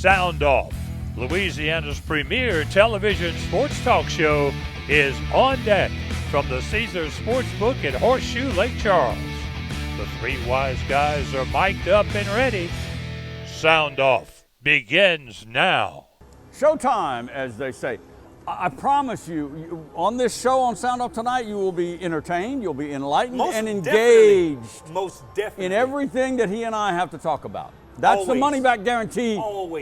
SoundOff, Louisiana's premier television sports talk show, is on deck from the Caesars Sportsbook at Horseshoe Lake Charles. The three wise guys are mic'd up and ready. SoundOff begins now. Showtime, as they say. I promise you, on this show on SoundOff tonight, you will be entertained, you'll be enlightened and engaged Most definitely. in everything that he and I have to talk about. That's the money back guarantee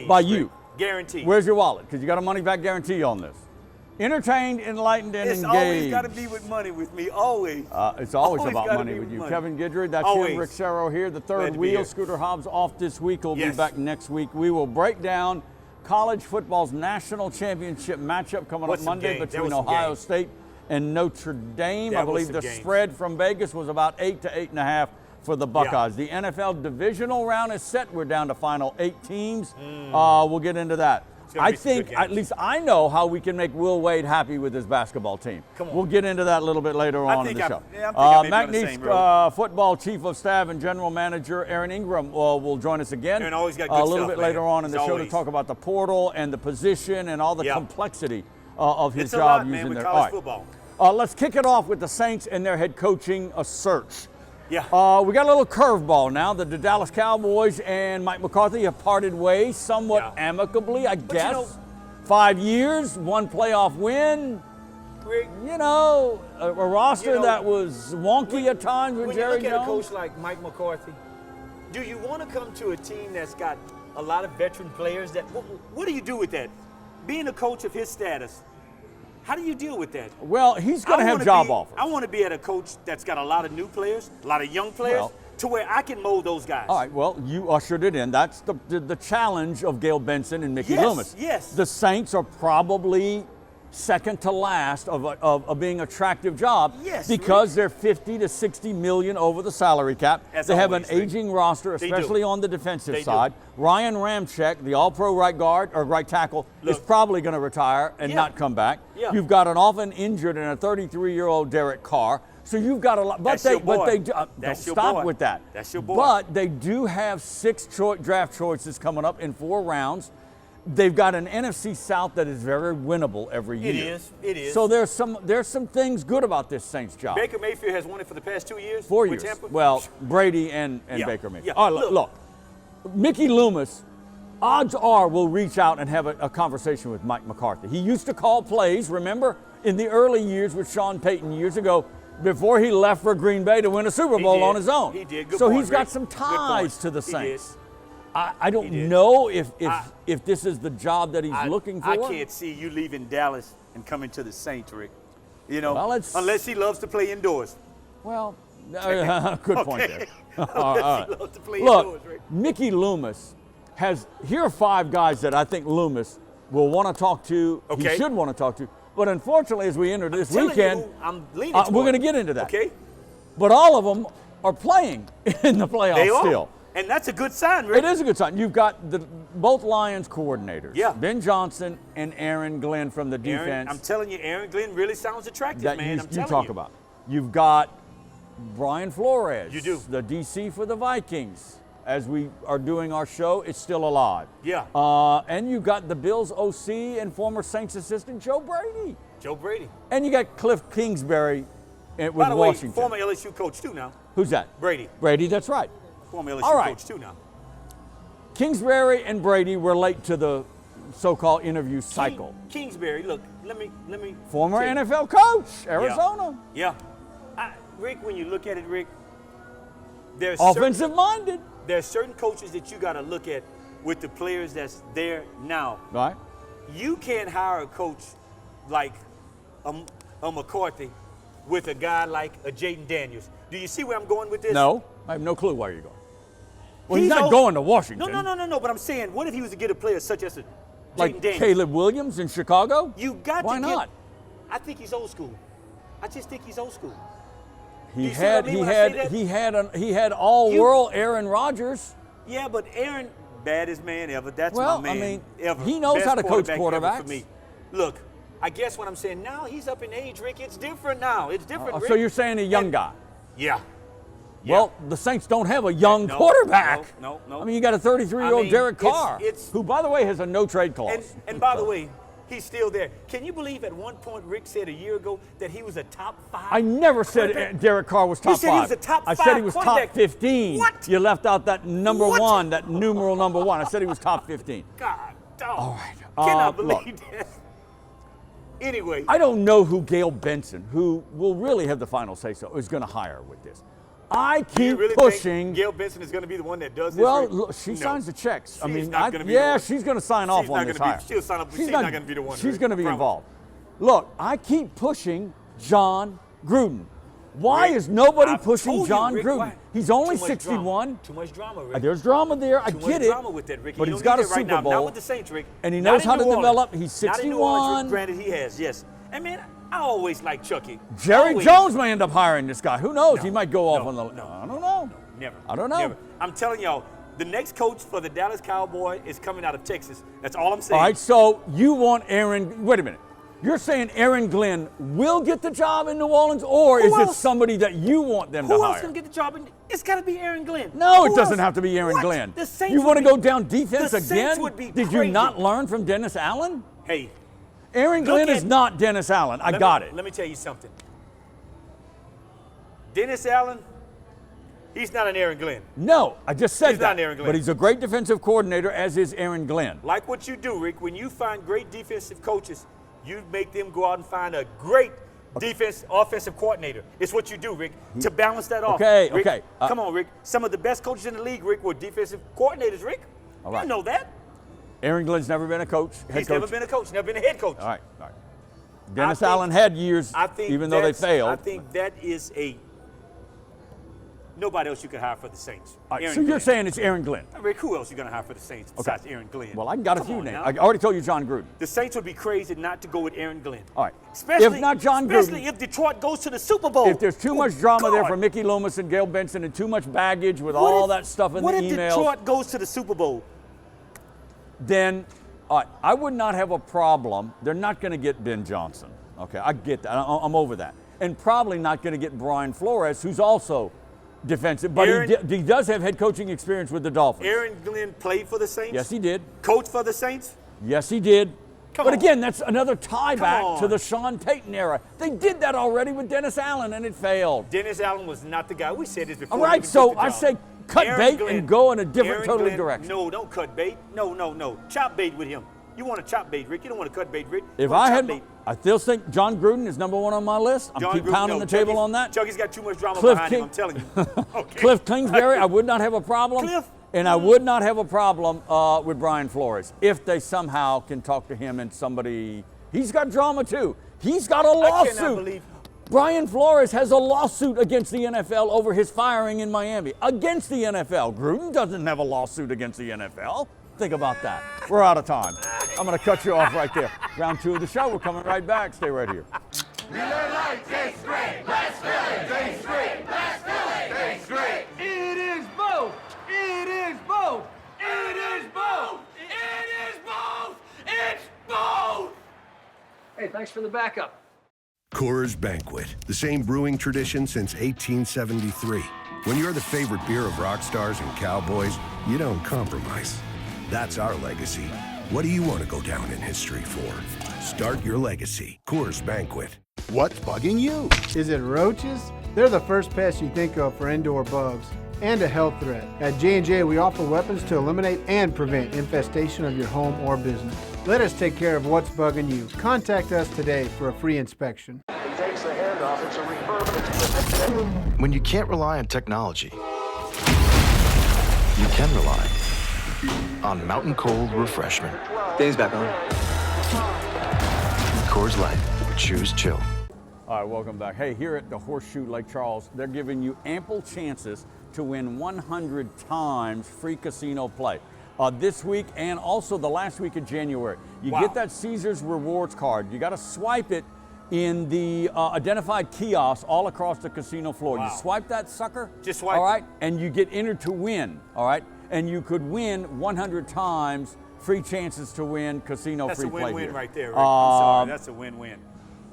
by you. Guaranteed. Where's your wallet? Because you got a money back guarantee on this. Entertained, enlightened, and it's engaged. Always got to be with money with me, always. It's always about money with you. Money. Kevin Guidry, that's always. him, Rick Serro here. The third wheel, Scooter Hobbs off this week. We'll be back next week. We will break down college football's national championship matchup coming up Monday between Ohio State and Notre Dame. I believe the spread from Vegas was about 8 to 8.5 for the Buckeyes. The NFL divisional round is set. We're down to final 8 teams. We'll get into that. I think, at least I know how we can make Will Wade happy with his basketball team. Come on. We'll get into that a little bit later on in the show. McNeese football chief of staff and general manager Aaron Ingram will join us again Aaron always got good a little bit later on in the show to talk about the portal and the position and all the complexity of his job using their college football. Let's kick it off with the Saints and their head coaching search. Yeah. We got a little curveball now. The Dallas Cowboys and Mike McCarthy have parted ways somewhat amicably, I guess. 5 years, 1 playoff win. Rick, a roster that was wonky at times with Jerry Jones. When you look at a coach like Mike McCarthy, do you want to come to a team that's got a lot of veteran players? What do you do with that? Being a coach of his status, how do you deal with that? Well, he's going to have job offers. I want to be at a coach that's got a lot of new players, a lot of young players, to where I can mold those guys. All right, well, you ushered it in. That's the challenge of Gail Benson and Mickey Loomis. Yes. The Saints are probably second to last of being attractive job because they're 50 to 60 million over the salary cap. They have an aging roster, especially on the defensive side. Ryan Ramczyk, the all-pro right tackle, is probably going to retire and not come back. You've got an often injured and a 33-year-old Derek Carr. So you've got a lot, but don't stop with that. That's your boy. But they do have 6 draft choices coming up in 4 rounds. They've got an NFC South that is very winnable every year. It is. So there's some things good about this Saints job. Baker Mayfield has won it for the past 2 years. 4 years. Tampa? Well, Brady and Baker Mayfield. Yeah. All right, look, Mickey Loomis, odds are will reach out and have a conversation with Mike McCarthy. He used to call plays, remember, in the early years with Sean Payton years ago, before he left for Green Bay to win a Super Bowl on his own. He did. Good so point, he's got Rick. some ties to the Saints. I don't did. know if this is the job that he's looking for. I can't see you leaving Dallas and coming to the Saints, Rick. Unless he loves to play indoors. Well, good point there. Unless he loves to play indoors, Rick. Mickey Loomis here are 5 guys that I think Loomis will want to talk to, he should want to talk to. But unfortunately, as we enter this weekend, we're going to get into that. Okay. But all of them are playing in the playoffs still. And that's a good sign, Rick. It is a good sign. You've got both Lions coordinators, Ben Johnson and Aaron Glenn from the defense. I'm telling you, Aaron Glenn really sounds attractive, man. You talk about. You've got Brian Flores, you do. The DC for the Vikings. As we are doing our show, it's still alive. Yeah. And you've got the Bills OC and former Saints assistant Joe Brady. Joe Brady. And you got Cliff Kingsbury with By the way, Washington. former LSU coach too now. Who's that? Brady. Brady, that's right. Former LSU coach too now. Kingsbury and Brady were late to the so-called interview cycle. Kingsbury, look, let me. Former NFL coach, Arizona. Yeah. Rick, when you look at it, Rick, there's offensive-minded. There's certain coaches that you got to look at with the players that's there now. Right. You can't hire a coach like a McCarthy with a guy like a Jaden Daniels. Do you see where I'm going with this? No, I have no clue where you're going. Well, he's not going to Washington. No. But I'm saying, what if he was to get a player such as a like Jaden Daniels? Caleb Williams in Chicago? Why not? I think he's old school. I just think he's old school. He had all-world Aaron Rodgers. Yeah, but Aaron, baddest man ever. That's my man. I mean, ever. He knows how to coach quarterbacks. For me. Look, I guess what I'm saying now, he's up in age, Rick. It's different now. It's different, Rick. So you're saying a young guy? Yeah. Well, the Saints don't have a young quarterback. No. I mean, you got a 33-year-old Derek Carr, who, by the way, has a no-trade clause. And by the way, he's still there. Can you believe at one point Rick said a year ago that he was a top 5? I never said Derek Carr was top 5. You said he was a top 5 I said he was top 15. What? You left out that number 1, that numeral number 1. I said he was top 15. God, dog. All right. Cannot believe that. Anyway. I don't know who Gail Benson, who will really have the final say-so, is going to hire with this. I keep pushing. Think Gail Benson is going to be the one that does this? Well, look, she signs the checks. She's she's going to sign off on this hire. She'll sign up. She's not going to be the one. She's going to be involved. Look, I keep pushing John Gruden. Why is nobody pushing John Gruden? He's only 61. Too much drama, Rick. There's drama there. I get it. Too much drama with that, Rick. But he's got a Super Bowl. Not with the Saints, Rick. And he knows how to develop. He's 61. Not in New Orleans, granted, he has, yes. And, man, I always like Chucky. Jerry Jones may end up hiring this guy. Who knows? He might go off on the. I don't know. Never. I don't know. Never. I'm telling y'all, the next coach for the Dallas Cowboys is coming out of Texas. That's all I'm saying. All right, so you want Aaron. Wait a minute. You're saying Aaron Glenn will get the job in New Orleans, or is it somebody that you want them to hire? Who else can get the job? It's got to be Aaron Glenn. No, it doesn't have to be Aaron Glenn. The Saints you want to go down defense again? Saints would be Did you not learn from Dennis Allen? Hey. Aaron Glenn is not Dennis Allen. I got it. Let me tell you something. Dennis Allen, he's not an Aaron Glenn. No, I just said he's not an Aaron Glenn. But he's a great defensive coordinator, as is Aaron Glenn. Like what you do, Rick, when you find great defensive coaches, you make them go out and find a great offensive coordinator. It's what you do, Rick, to balance that off. Okay, Rick, okay. Come on, Rick. Some of the best coaches in the league, Rick, were defensive coordinators, Rick. All right. You know that. Aaron Glenn's never been a coach. He's never been a coach, never been a head coach. All right. Dennis Allen had years, even though they failed. I think that is nobody else you could hire for the Saints. Right, so you're saying it's Aaron Glenn? Rick, who else are you going to hire for the Saints besides Aaron Glenn? Well, I got a few names. I already told you John Gruden. The Saints would be crazy not to go with Aaron Glenn. All right. Especially, if not John Gruden. Especially if Detroit goes to the Super Bowl. If there's too much drama there for Mickey Loomis and Gail Benson and too much baggage with all that stuff in the emails. What if Detroit goes to the Super Bowl? Then I would not have a problem. They're not going to get Ben Johnson. Okay, I get that. I'm over that. And probably not going to get Brian Flores, who's also defensive, but he does have head coaching experience with the Dolphins. Aaron Glenn played for the Saints? Yes, he did. Coach for the Saints? Yes, he did. But again, that's another tie back to the Sean Payton era. They did that already with Dennis Allen, and it failed. Dennis Allen was not the guy. We said this before. All right, so I say cut bait and go in a different direction. No, don't cut bait. No. Chop bait with him. You want to chop bait, Rick. You don't want to cut bait, Rick. If I had, I still think John Gruden is number 1 on my list. I'm keep pounding the table on that. Chucky's got too much drama behind him, I'm telling you. Okay. Cliff Kingsbury, I would not have a problem. And I would not have a problem with Brian Flores if they somehow can talk to him and somebody. He's got drama too. He's got a lawsuit. I cannot believe. Brian Flores has a lawsuit against the NFL over his firing in Miami. Against the NFL. Gruden doesn't have a lawsuit against the NFL. Think about that. We're out of time. I'm going to cut you off right there. Round 2 of the show. We're coming right back. Stay right here. Miller Lite tastes great. Let's fill it. Tastes great. Let's fill it. Tastes great. It is both. It is both. It is both. It is both. It's both. Hey, thanks for the backup. Coors Banquet, the same brewing tradition since 1873. When you're the favorite beer of rock stars and cowboys, you don't compromise. That's our legacy. What do you want to go down in history for? Start your legacy. Coors Banquet. What's bugging you? Is it roaches? They're the first pest you think of for indoor bugs and a health threat. At J&J, we offer weapons to eliminate and prevent infestation of your home or business. Let us take care of what's bugging you. Contact us today for a free inspection. He takes the handoff. It's a refurb. When you can't rely on technology, you can rely on Mountain Cold Refreshment. Dave's back on. Coors Light. Choose chill. All right, welcome back. Hey, here at the Horseshoe Lake Charles, they're giving you ample chances to win 100 times free casino play. This week and also the last week of January. You get that Caesars Rewards card. You got to swipe it in the identified kiosks all across the casino floor. You swipe that sucker. Just swipe. All right, and you get entered to win. All right, and you could win 100 times free chances to win casino free play. That's a win-win right there, Rick. I'm sorry, that's a win-win.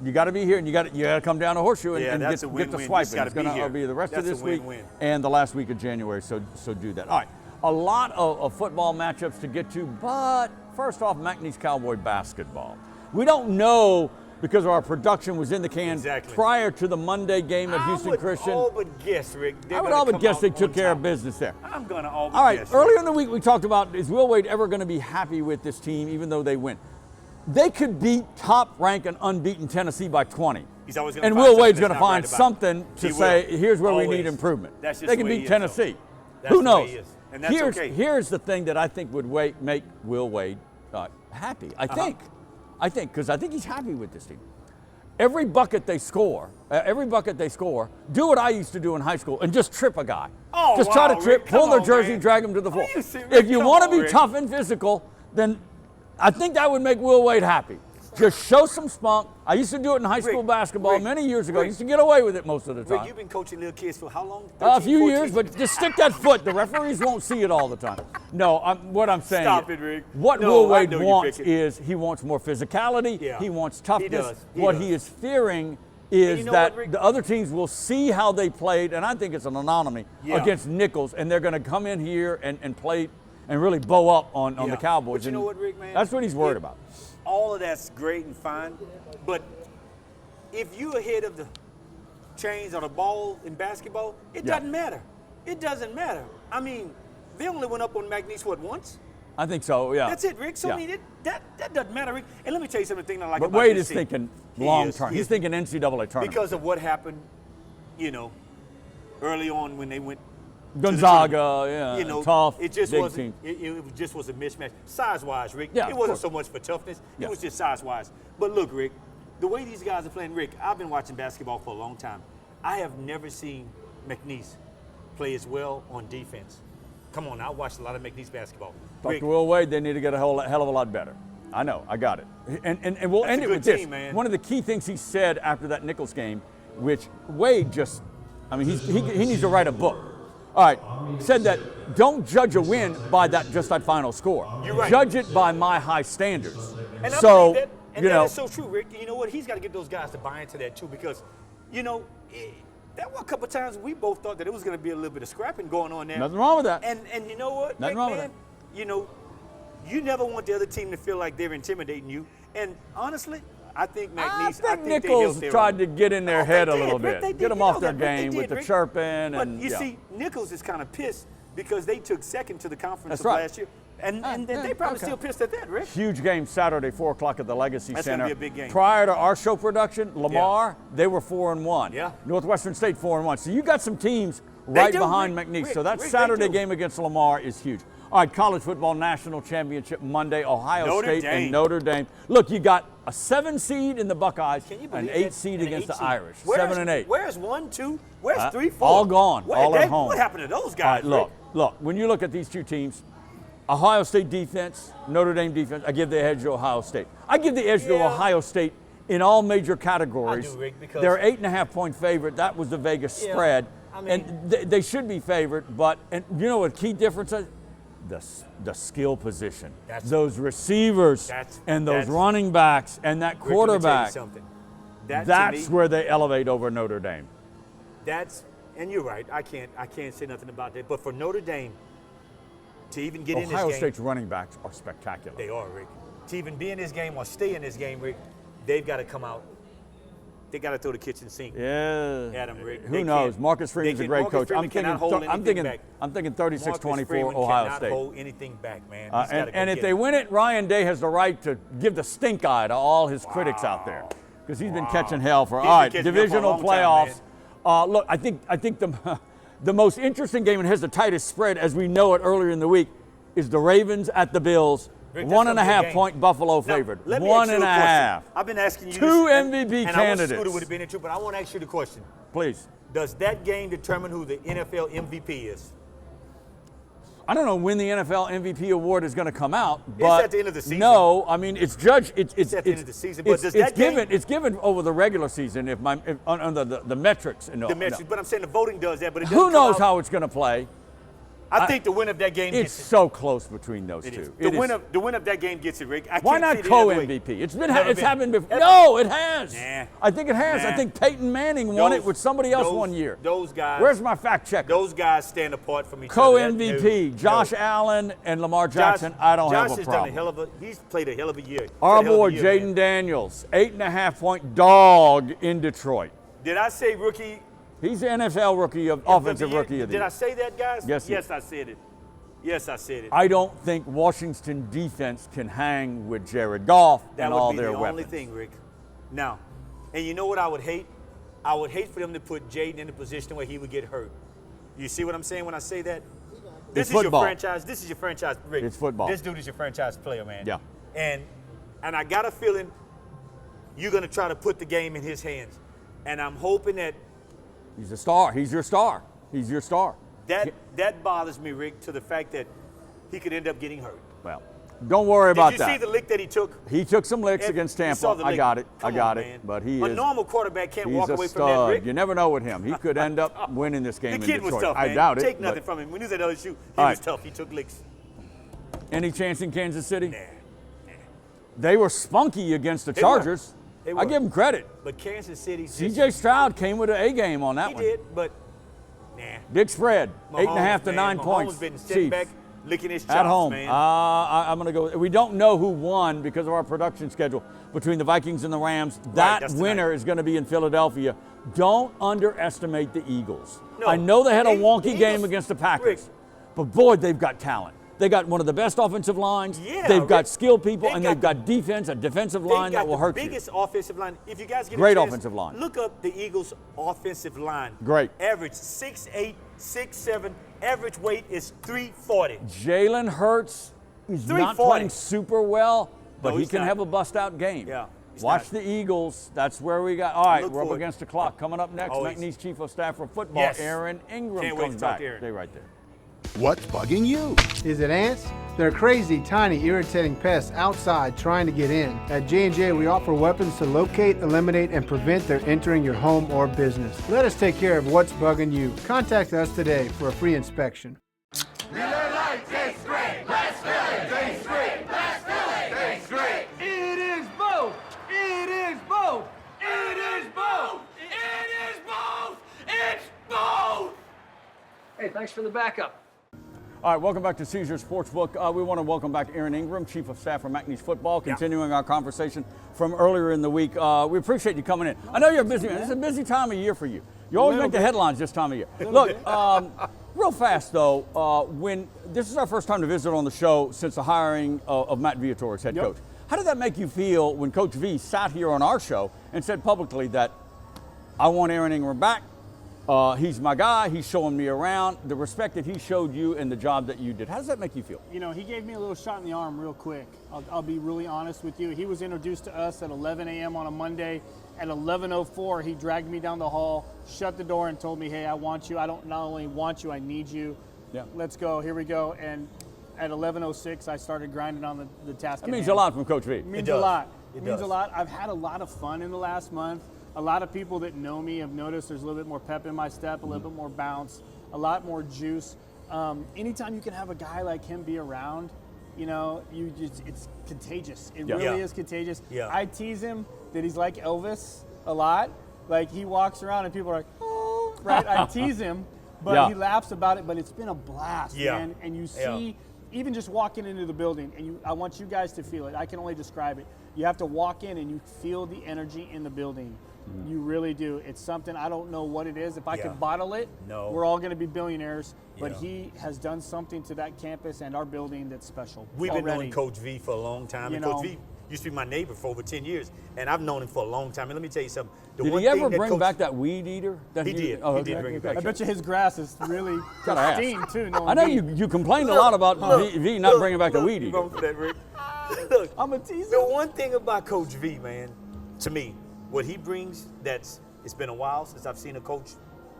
you got to be here, and you got to come down to Horseshoe and get the swiping. It's going to be the rest of this week and the last week of January. So do that. All right, a lot of football matchups to get to, but first off, McNeese Cowboy basketball. We don't know because our production was in the can prior to the Monday game at Houston Christian. I would all but guess, Rick. I would all but guess they took care of business there. I'm going to all but All right, guess. earlier in the week we talked about, is Will Wade ever going to be happy with this team even though they win? They could beat top-ranked and unbeaten Tennessee by 20. He's always gonna and find Will Wade's something going to find that's not something to say, here's where we need improvement. They can beat Tennessee. Who knows? And that's okay. Here's the thing that I think would make Will Wade happy. I think, because I think he's happy with this team. Every bucket they score, do what I used to do in high school and just trip a guy. Just try to trip, pull their jersey, drag him to the floor. If you want to be tough and physical, then I think that would make Will Wade happy. Just show some spunk. I used to do it in high school basketball many years ago. I used to get away with it most of the time. Rick, you've been coaching little kids for how long? 13, a few 14? years, but just stick that foot. The referees won't see it all the time. No, what I'm saying Stop it, Rick. What Will Wade wants is he wants more physicality. Yeah. He wants toughness. He does. What he is fearing is that the other teams will see how they played, and I think it's an anomaly, against Nichols, and they're going to come in here and play and really bow up on the Cowboys. But you know what, Rick, man? That's what he's worried about. All of that's great and fine, but if you're ahead of the chains or the ball in basketball, it doesn't matter. It doesn't matter. I mean, they only went up on McNeese, once? I think so, yeah. That's it, Rick. So, I mean, that doesn't matter, Rick. And let me tell you something I like about Wade this team. But Wade is thinking long term. He's thinking NCAA tournament. Because of what happened, early on when they went Gonzaga, tough, it just big wasn't. team. It just was a mismatch, size-wise, Rick. Yeah, it wasn't so much for toughness. It was just size-wise. But look, Rick, the way these guys are playing, Rick, I've been watching basketball for a long time. I have never seen McNeese play as well on defense. Come on, I watched a lot of McNeese basketball. Dr. Will Wade, they need to get a hell of a lot better. I know, I got it. And we'll end it with this. Man. One of the key things he said after that Nichols game, which Wade just, he needs to write a book. All right, said that don't judge a win by that final score. You're right. Judge it by my high standards. And I so, believe that, and that is so true, Rick. You know what? He's got to get those guys to buy into that too, because, there were a couple of times we both thought that it was going to be a little bit of scrapping going on there. Nothing wrong with that. And you know what, Nothing Rick, wrong man? With that. You never want the other team to feel like they're intimidating you. And honestly, I think McNeese. I think Nichols tried to get in their head a little bit, get them off their game with the chirping. But you see, Nichols is kind of pissed because they took second to the conference last year. And they probably still pissed at that, Rick. Huge game Saturday, 4 o'clock at the Legacy Center. That's going to be a big game. Prior to our show production, Lamar, they were 4-1. Yeah. Northwestern State 4-1. So you got some teams right behind McNeese. So that Saturday game against Lamar is huge. All right, college football national championship Monday, Ohio State and Notre Dame. Look, you got a 7 seed in the Buckeyes, an 8 seed against the Irish. 7 and 8. Where's 1, 2? Where's 3, 4? All gone. All at home. What happened to those guys? All right, look. When you look at these two teams, Ohio State defense, Notre Dame defense, I give the edge to Ohio State. I give the edge to Ohio State in all major categories. I do, Rick, because they're 8.5-point favorite. That was the Vegas spread. And they should be favored. But you know what key difference is? The skill position. Those receivers and those running backs and that quarterback. That's where they elevate over Notre Dame. And you're right. I can't say nothing about that. But for Notre Dame to even get in this game. Ohio State's running backs are spectacular. They are, Rick. To even be in this game or stay in this game, Rick, they've got to come out. They got to throw the kitchen sink at them, Rick. Who knows? Marcus Freeman's a great coach. I'm thinking 36-24 Ohio State. Cannot hold anything back, man. And if they win it, Ryan Day has the right to give the stink eye to all his critics out there because he's been catching hell for. All right, divisional playoffs. Look, I think the most interesting game and has the tightest spread, as we know it earlier in the week, is the Ravens at the Bills. Rick, 1.5-point Buffalo favored. 1.5. I've been asking you 2 MVP candidates. I wish Scooter would have been in too, but I want to ask you the question. Please. Does that game determine who the NFL MVP is? I don't know when the NFL MVP award is going to come out, but it's at the end of the season. No, I mean it's judged. It's at the end of the season. But it's given over the regular season under the metrics. The metrics, but I'm saying the voting does that. But who knows how it's going to play? I think the winner of that game it's gets it. so close between those two. The winner of that game gets it, Rick. Why not co-MVP? It's happened before. No, it has. Nah. I think it has. I think Peyton Manning won it with somebody else one year. Those guys. Where's my fact checker? Those guys stand apart from each other. Co-MVP, Josh Allen and Lamar Jackson. I don't have a problem. He's played a hell of a year. Our boy Jaden Daniels, 8.5-point dog in Detroit. Did I say rookie? He's the NFL offensive rookie of the year. Did I say that, guys? Yes, I said it. Yes, I said it. I don't think Washington defense can hang with Jared Goff and all their weapons. That would be the only thing, Rick. Now, and you know what I would hate? I would hate for them to put Jaden in a position where he would get hurt. You see what I'm saying when I say that? This is football. Your franchise. This is your franchise, Rick. It's football. This dude is your franchise player, man. Yeah. And I got a feeling you're going to try to put the game in his hands. And I'm hoping that he's a star. He's your star. He's your star. That bothers me, Rick, to the fact that he could end up getting hurt. Well, don't worry about that. Did you see the lick that he took? He took some licks against Tampa. I got it. Man. But he a normal quarterback can't walk away from that, Rick. You never know with him. He could end up winning this game in Detroit. The kid was tough, man. I doubt it. Take nothing from him. When he was at LSU, he was tough. He took licks. Any chance in Kansas City? Nah. They were spunky against the Chargers. I give them credit. But Kansas City. C.J. Stroud came with an A game on that one. He did, but nah. Big spread, Mahomes, 8.5 to 9 points. Mahomes been sitting back, licking his chops, at home. man. I'm going to go. We don't know who won because of our production schedule between the Vikings and the Rams. That winner is going to be in Philadelphia. Don't underestimate the Eagles. No, I know they had a wonky game against the Packers, Rick, but boy, they've got talent. They got one of the best offensive lines. Yeah, they've got skilled people, and they've got defense, a defensive line that will hurt you. Biggest offensive line. If you guys get great a chance, offensive line. Look up the Eagles' offensive line. Great. Average 6'8", 6'7". Average weight is 340. Jalen Hurts is not playing super well, but he can have a bust-out game. Yeah. Watch the Eagles. That's where we got. All right, we're up against the clock. Coming up next, McNeese Chief of Staff for Football, Aaron Ingram comes back. Stay right there. What's bugging you? Is it ants? They're crazy, tiny, irritating pests outside trying to get in. At J&J, we offer weapons to locate, eliminate, and prevent their entering your home or business. Let us take care of what's bugging you. Contact us today for a free inspection. Miller Lite tastes great. Let's fill it. Tastes great. Let's fill it. Tastes great. It is both. It is both. It is both. It is both. It's both. Hey, thanks for the backup. All right, welcome back to Caesars Sportsbook. We want to welcome back Aaron Ingram, Chief of Staff for McNeese Football, continuing our conversation from earlier in the week. We appreciate you coming in. I know you're a busy man. It's a busy time of year for you. You always make the headlines this time of year. Look, real fast though, when this is our first time to visit on the show since the hiring of Matt Viator as head coach. How did that make you feel when Coach V sat here on our show and said publicly that I want Aaron Ingram back? He's my guy. He's showing me around. The respect that he showed you and the job that you did. How does that make you feel? You know, he gave me a little shot in the arm real quick. I'll be really honest with you. He was introduced to us at 11 a.m. on a Monday. At 11:04, he dragged me down the hall, shut the door, and told me, hey, I want you. I don't not only want you, I need you. Yeah. Let's go. Here we go. And at 11:06, I started grinding on the task. That means a lot from Coach V. It means a lot. It means a lot. I've had a lot of fun in the last month. A lot of people that know me have noticed there's a little bit more pep in my step, a little bit more bounce, a lot more juice. Anytime you can have a guy like him be around, you know, it's contagious. It really is contagious. Yeah. I tease him that he's like Elvis a lot. Like he walks around and people are like, oh, right? I tease him, but he laughs about it. But it's been a blast, man. And you see, even just walking into the building, and I want you guys to feel it. I can only describe it. You have to walk in and you feel the energy in the building. You really do. It's something, I don't know what it is. If I could bottle it, we're all going to be billionaires. But he has done something to that campus and our building that's special. We've been knowing Coach V for a long time. And Coach V used to be my neighbor for over 10 years. And I've known him for a long time. And let me tell you something. Did he ever bring back that weed eater? He did. He did bring it back. I bet you his grass is really pristine, too. I know you complained a lot about V not bringing back the weed eater. Look, I'm a teaser. The one thing about Coach V, man, to me, what he brings it's been a while since I've seen a coach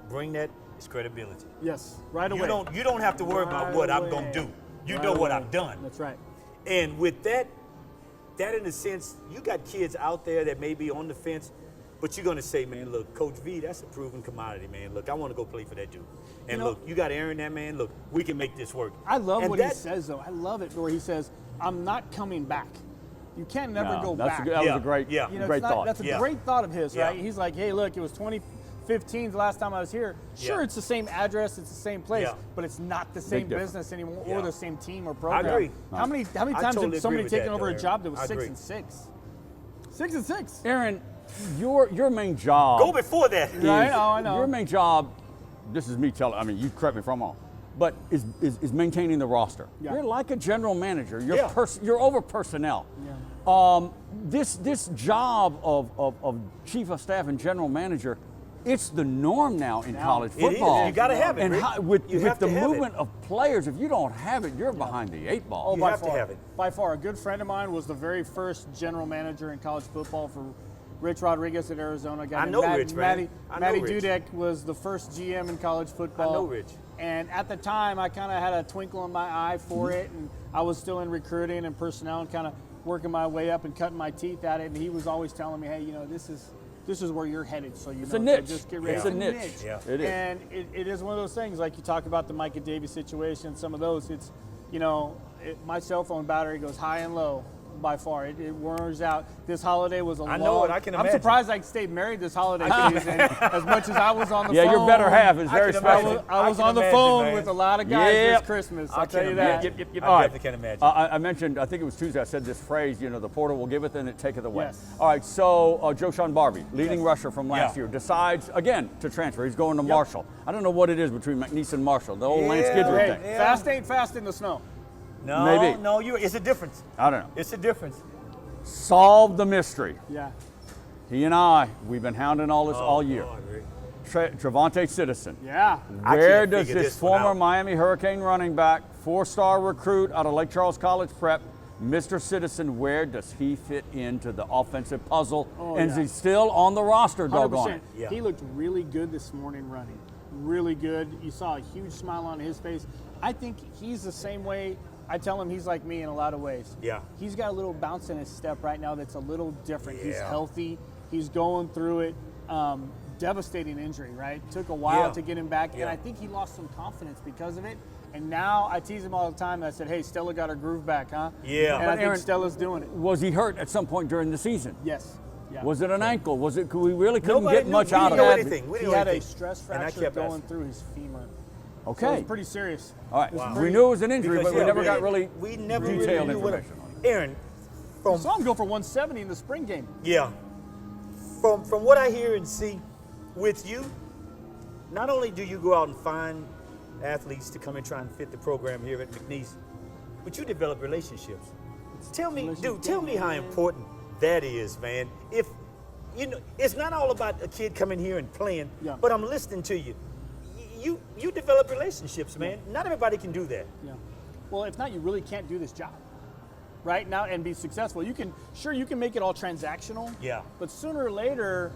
bring that is credibility. Yes, right away. You don't have to worry about what I'm going to do. You know what I've done. That's right. And with that in a sense, you got kids out there that may be on the fence. But you're going to say, man, look, Coach V, that's a proven commodity, man. Look, I want to go play for that dude. And look, you got Aaron, that man. Look, we can make this work. I love what he says, though. I love it where he says, I'm not coming back. You can't never go back. That was a great, great thought. That's a great thought of his, right? He's like, hey, look, it was 2015 the last time I was here. Sure, it's the same address, it's the same place, but it's not the same business anymore or the same team or program. I agree. How many times have somebody taken over a job that was 6-6? 6-6. Aaron, your main job. Go before that. Right? Oh, I know. Your main job, this is me telling, I mean, you correct me if I'm wrong, but is maintaining the roster. Yeah. You're like a general manager. You're over personnel. Yeah. This job of chief of staff and general manager, it's the norm now in college football. It is. You got to have it. And with the movement of players, if you don't have it, you're behind the 8 ball. Oh, by far. By far. A good friend of mine was the very first general manager in college football for Rich Rodriguez at Arizona. I know Rich, man. Matty Dudek was the first GM in college football. I know Rich. And at the time, I kind of had a twinkle in my eye for it, and I was still in recruiting and personnel and kind of working my way up and cutting my teeth at it. And he was always telling me, hey, you know, this is where you're headed. So it's a niche. So just get ready. It's a niche. Yeah. It is. And it is one of those things, like you talk about the Micah Davis situation, some of those. It's, you know, my cell phone battery goes high and low. By far, it wears out. This holiday was a long. I know it. I can imagine. I'm surprised I stayed married this holiday season. As much as I was on the phone. Yeah, your better half is very special. I was on the phone with a lot of guys this Christmas. I'll tell you that. Yep. All right. I can imagine. I mentioned, I think it was Tuesday, I said this phrase, you know, the porter will giveth and it taketh away. Yes. All right, so Joshawn Barbie, leading rusher from last year, decides, again, to transfer. He's going to Marshall. I don't know what it is between McNeese and Marshall, the old Lance Guidry thing. Fast ain't fast in the snow. No, maybe. No, it's a difference. I don't know. It's a difference. Solve the mystery. Yeah. He and we've been hounding all this all year. Trevante Citizen. Yeah. Where does this former Miami Hurricane running back, 4-star recruit out of Lake Charles College Prep, Mr. Citizen, where does he fit into the offensive puzzle? Is he still on the roster, doggone it? Yeah. He looked really good this morning running. Really good. You saw a huge smile on his face. I think he's the same way. I tell him he's like me in a lot of ways. Yeah. He's got a little bounce in his step right now that's a little different. He's healthy. He's going through it. Devastating injury, right? Took a while to get him back, and I think he lost some confidence because of it. And now I tease him all the time. And I said, hey, Stella got her groove back, huh? Yeah. And I think Stella's doing it. Was he hurt at some point during the season? Yes. Yeah. Was it an ankle? Was it? We really couldn't get much out of that. He had a stress fracture going through his femur. Okay. So it was pretty serious. All right. Wow. We knew it was an injury, but we never got really detailed information on it. Aaron, I saw him go for 170 in the spring game. Yeah. From what I hear and see with you, not only do you go out and find athletes to come and try and fit the program here at McNeese, but you develop relationships. Tell me how important that is, man. If you know, it's not all about a kid coming here and playing, but I'm listening to you. You develop relationships, man. Not everybody can do that. Yeah. Well, if not, you really can't do this job right now and be successful. You can make it all transactional. Yeah. But sooner or later,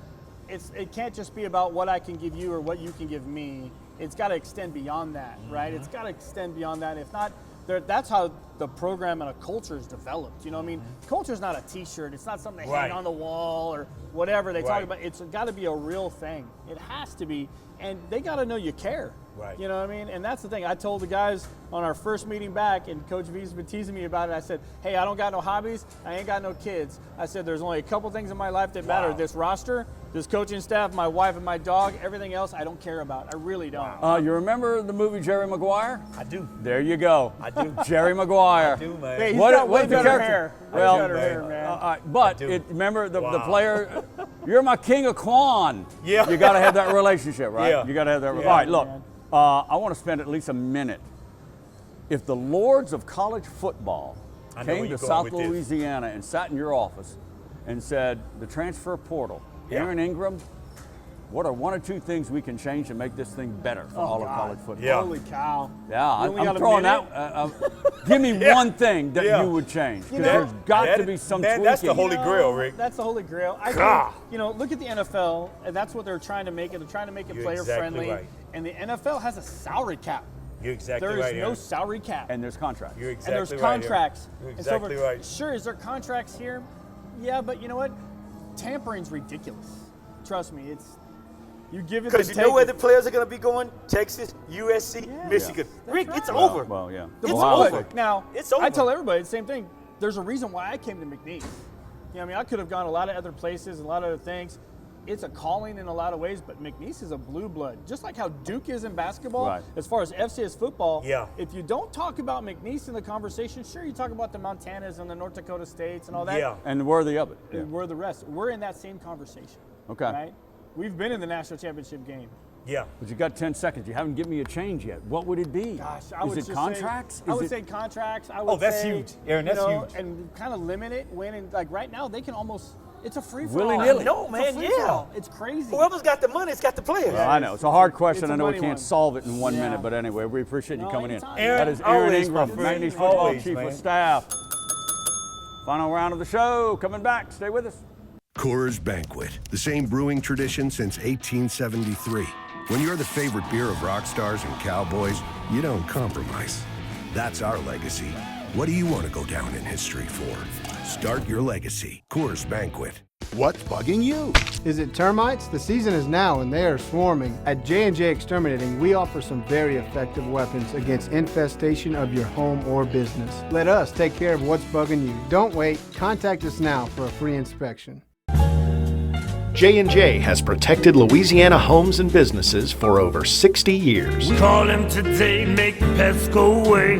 it can't just be about what I can give you or what you can give me. It's got to extend beyond that, right? It's got to extend beyond that. If not, that's how the program and a culture is developed. You know what I mean? Culture is not a T-shirt. It's not something they hang on the wall or whatever they talk about. It's got to be a real thing. It has to be. And they got to know you care. Right. You know what I mean? And that's the thing. I told the guys on our first meeting back, and Coach V's been teasing me about it. I said, hey, I don't got no hobbies. I ain't got no kids. I said, there's only a couple things in my life that matter. This roster, this coaching staff, my wife and my dog, everything else I don't care about. I really don't. You remember the movie Jerry Maguire? I do. There you go. I do. Jerry Maguire. I do, man. Hey, he's got way better hair. Well, better hair, man. But remember the player, you're my king of Quan. Yeah. You got to have that relationship, right? Yeah. You got to have that. All right, look, I want to spend at least a minute. If the lords of college football came to South Louisiana and sat in your office and said, the transfer portal, Aaron Ingram, what are one or two things we can change to make this thing better for all of college football? Yeah. Holy cow. Yeah, I'm throwing out. Give me one thing that you would change. Because there's got to be some tweaking. That's the holy grail, Rick. That's the holy grail. I think, look at the NFL, and that's what they're trying to make it. They're trying to make it player-friendly. Right. And the NFL has a salary cap. You're exactly right. There is no salary cap. And there's contracts. You're exactly right. And there's contracts. You're exactly right. Sure, is there contracts here? Yeah, but you know what? Tampering's ridiculous. trust me, you give it. Because you know where the players are going to be going? Texas, USC, Michigan. Rick, it's over. Well, yeah. It's over. Now, it's over. I tell everybody the same thing. There's a reason why I came to McNeese. I mean, I could have gone a lot of other places and a lot of other things. It's a calling in a lot of ways, but McNeese is a blue blood. Just like how Duke is in basketball, as far as FCS football, if you don't talk about McNeese in the conversation, sure, you talk about the Montanas and the North Dakota States and all that. Yeah. And worthy of it. Yeah. And we're the rest. We're in that same conversation. Okay. Right? We've been in the national championship game. Yeah. But you got 10 seconds. You haven't given me a change yet. What would it be? Gosh, I would Is it just contracts? I would say contracts. I would that's say, huge. Aaron, that's huge. And kind of limit it when, and like right now, they can almost, it's a free-for-all. Willy-nilly. No, man, It's crazy. Whoever's got the money, it's got the players. Well, I know. It's a hard question. It's a I know we money can't one. solve it in 1 minute, but anyway, we appreciate you coming anytime. in. Aaron, That is Aaron always, Ingram, my friend. McNeese Football Always, Chief man. of Staff. Final round of the show. Coming back. Stay with us. Coors Banquet, the same brewing tradition since 1873. When you're the favorite beer of rock stars and cowboys, you don't compromise. That's our legacy. What do you want to go down in history for? Start your legacy. Coors Banquet. What's bugging you? Is it termites? The season is now and they are swarming. At J&J Exterminating, we offer some very effective weapons against infestation of your home or business. Let us take care of what's bugging you. Don't wait. Contact us now for a free inspection. J&J has protected Louisiana homes and businesses for over 60 years. Call him today, make the pests go away.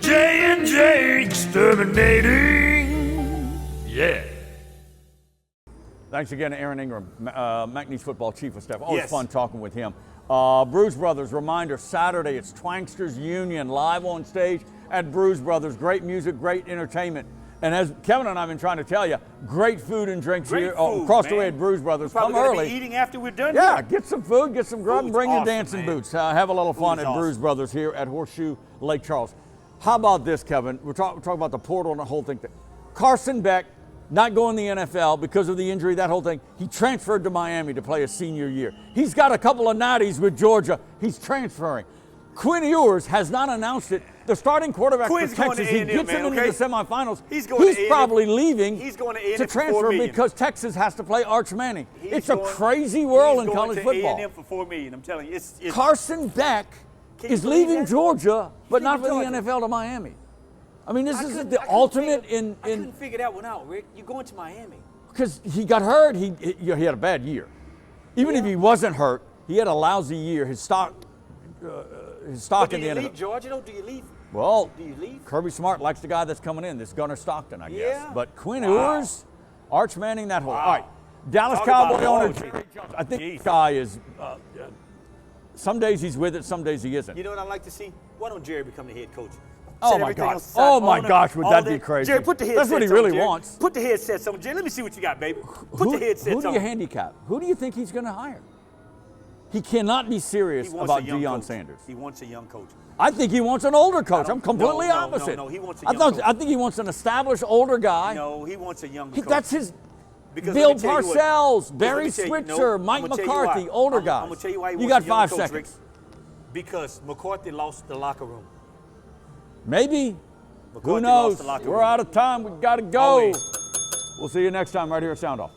J&J Exterminating. Yeah. Thanks again to Aaron Ingram, McNeese Football Chief of Staff. Always fun talking with him. Bruise Brothers, reminder, Saturday, it's Twanksters Union live on stage at Bruise Brothers. Great music, great entertainment. And as Kevin and I have been trying to tell you, great food and drinks here across the way at Bruise Brothers. Come early. Be eating after we're done. Yeah, get some food, get some grub, and bring your dancing man. boots. Have a little fun at Bruise Brothers here at Horseshoe Lake Charles. How about this, Kevin? We're talking about the portal and the whole thing. Carson Beck not going to the NFL because of the injury, that whole thing. He transferred to Miami to play his senior year. He's got a couple of natties with Georgia. He's transferring. Quinn Ewers has not announced it. The starting quarterback for Texas, he gets him into the semifinals. He's probably leaving to transfer because Texas has to play Arch Manning. It's a crazy world in college football. A&M for $4 million. I'm telling you, it's Carson Beck is leaving Georgia, but not for the NFL to Miami. I mean, this is the ultimate in. I couldn't figure that one out, Rick. You're going to Miami because he got hurt. He had a bad year. Even if he wasn't hurt, he had a lousy year. His stock in the NFL. Do you leave Georgia? Though? Do you leave? Well, do you leave? Kirby Smart likes the guy that's coming in. This Gunnar Stockton, I guess. But Quinn Ewers, Arch Manning, that whole. All right, Dallas Cowboy owner Jerry Jones. I think this guy is. Some days he's with it, some days he isn't. You know what I'd like to see? Why don't Jerry become the head coach? Oh my God! Oh my gosh! Would that be crazy? Jerry, put the headsets on. That's what he really wants. Put the headsets on, Jerry. Let me see what you got, baby. Put the headsets on. Who do you handicap? Who do you think he's going to hire? He cannot be serious about Deion Sanders. He wants a young coach. I think he wants an older coach. I'm completely opposite. No, he wants a young coach. I think he wants an established older guy. No, he wants a younger coach. That's his. Bill Parcells, Barry Switzer, Mike McCarthy, older guys. I'm going to tell you why he you wants got a young 5 coach, seconds. Rick. Because McCarthy lost the locker room. Maybe. McCarthy Who knows? Lost the locker We're room. out of time. We've got to go. We'll see you next time right here at SoundOff.